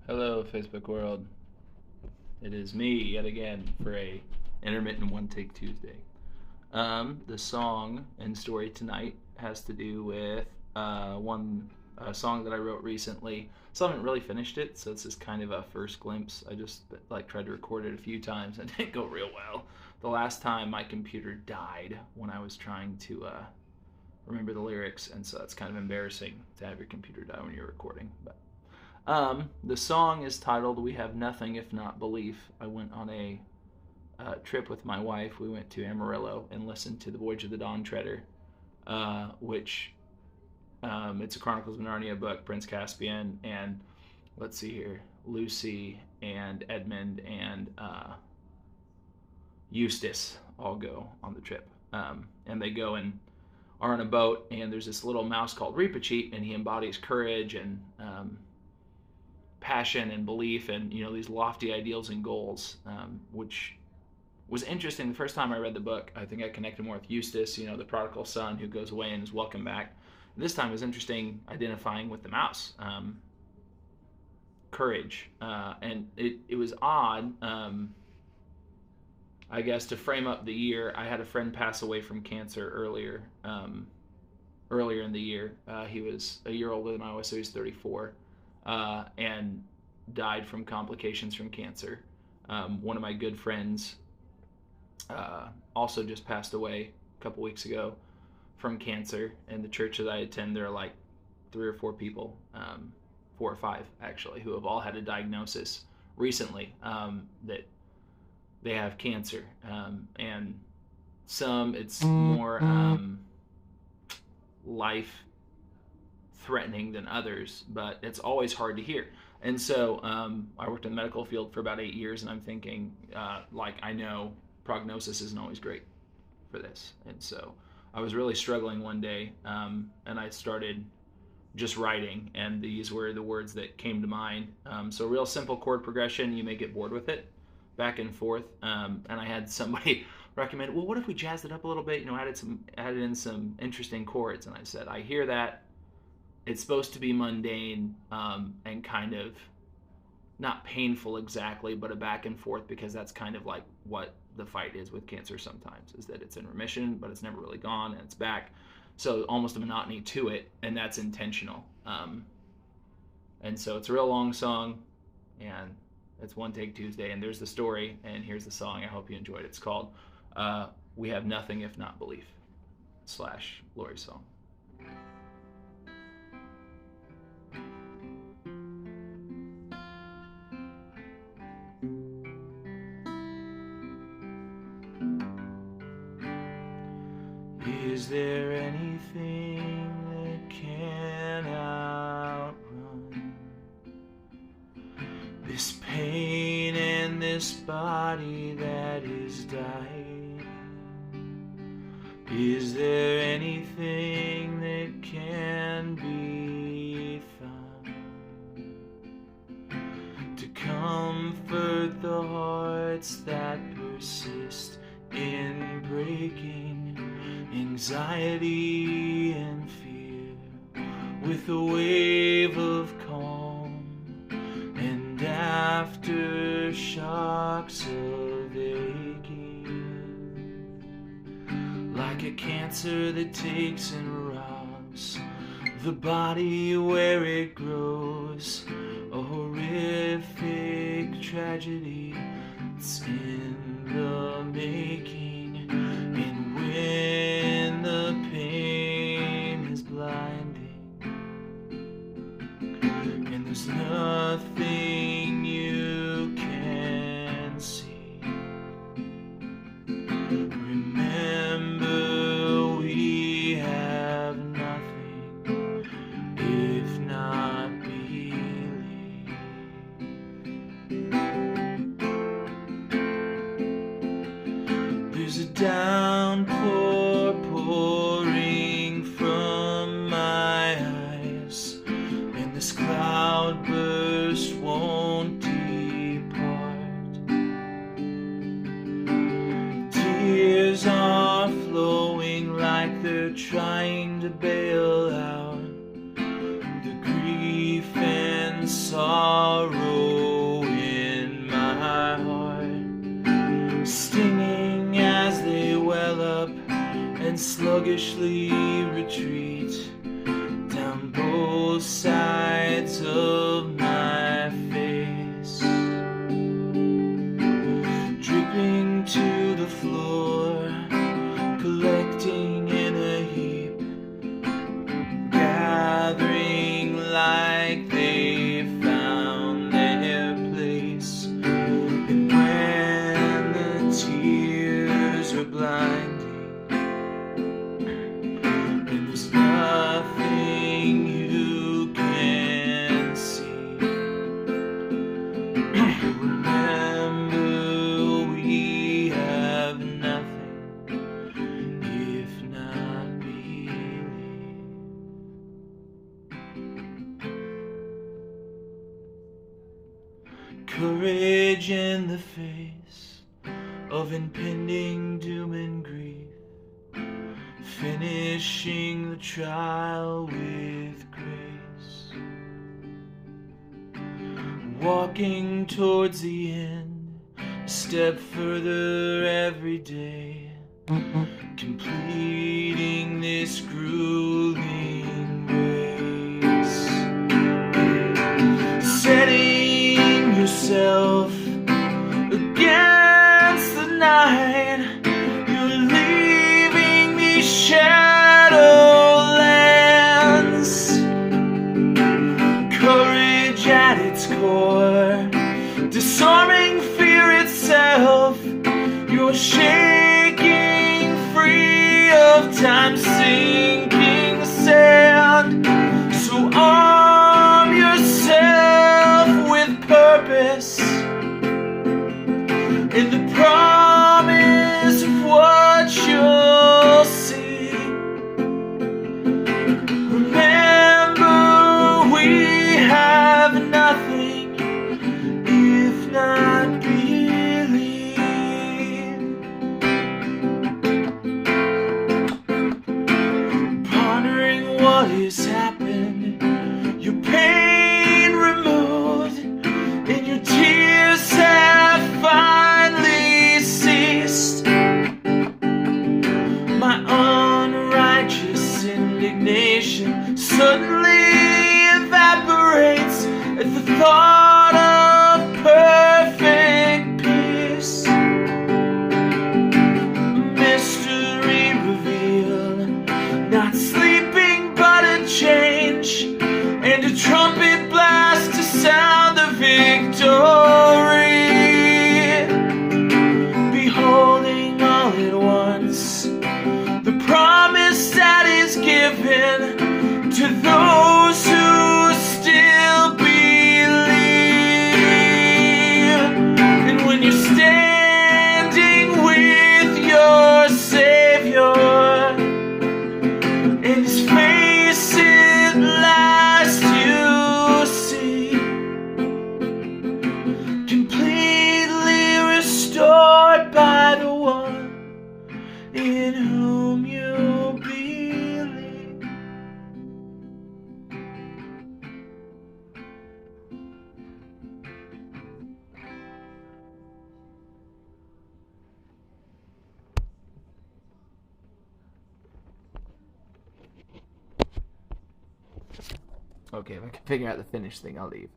Hello, Facebook world. It is me yet again for a intermittent one take Tuesday. The song and story tonight has to do with one song that I wrote recently. So I haven't really finished it, so it's just kind of a first glimpse. I just tried to record it a few times and it didn't go real well. The last time my computer died when I was trying to remember the lyrics, and so that's kind of embarrassing to have your computer die when you're recording. But the song is titled "We Have Nothing If Not Belief." I went on a trip with my wife. We went to Amarillo and listened to the Voyage of the Dawn Treader, which it's a Chronicles of Narnia book. Prince Caspian and let's see here, Lucy and Edmund and Eustace all go on the trip, and they go and are on a boat. And there's this little mouse called Reepicheep, and he embodies courage and passion and belief and these lofty ideals and goals, which was interesting. The first time I read the book, I think I connected more with Eustace, the prodigal son who goes away and is welcomed back. And this time it was interesting identifying with the mouse, courage, and it was odd, I guess, to frame up the year. I had a friend pass away from cancer earlier in the year. He was a year older than I was, so he was 34. And died from complications from cancer. One of my good friends also just passed away a couple weeks ago from cancer. In the church that I attend, there are like 3 or 4 people, 4 or 5 actually, who have all had a diagnosis recently that they have cancer. And some it's more life threatening than others, but it's always hard to hear. And so I worked in the medical field for about 8 years, and I'm thinking, I know prognosis isn't always great for this. And so I was really struggling one day, and I started just writing, and these were the words that came to mind. So real simple chord progression. You may get bored with it, back and forth. And I had somebody recommend, well, what if we jazzed it up a little bit, added in some interesting chords? And I said, I hear that. It's supposed to be mundane and kind of not painful exactly, but a back and forth, because that's kind of like what the fight is with cancer sometimes, is that it's in remission, but it's never really gone, and it's back. So almost a monotony to it, and that's intentional. And so it's a real long song, and it's One Take Tuesday, and there's the story, and here's the song. I hope you enjoyed it. It's called We Have Nothing If Not Belief / Lori's song. Is there anything that can outrun this pain and this body that is dying? Is there anything that can be found to comfort the hearts that persist in breaking? Anxiety and fear, with a wave of calm and aftershocks of aching, like a cancer that takes and robs the body where it grows, a horrific tragedy that's in the making. And when the pain is blinding and there's nothing you can see, remember we have nothing if not belief. There's a downpour pouring from my eyes, and this cloudburst won't depart. Tears are flowing like they're trying to bail out the grief and sorrow sorrow in my heart, stinging as they well up and sluggishly retreat down both sides of my face, dripping to the floor, collecting in a heap, gathering like they found their place. And when the tears were blinding and there's nothing you can see, remember we have nothing if not belief. Courage in the face of impending doom and grief, finishing the trial with grace, walking towards the end, a step further every day, completing this grueling race, setting yourself against the night. You're leaving these shadowlands. Courage at its core, disarming fear itself. You're shaking free of time's sinking sand. So arm yourself with purpose in the promise of what you'll see. Remember, we have nothing if not belief. Pondering what has happened, your pain removed, and your tears have finally ceased. My unrighteous indignation suddenly evaporates at the thought of perfect peace. Mystery revealed, not sleeping but a change, and a trumpet blast to sound the victory. Beholding all at once the promise that is given to those who still believe. And when you're standing with your Savior and His face at last you see, completely restored by the one in whom you believe. Okay, if I can figure out the finish thing, I'll leave.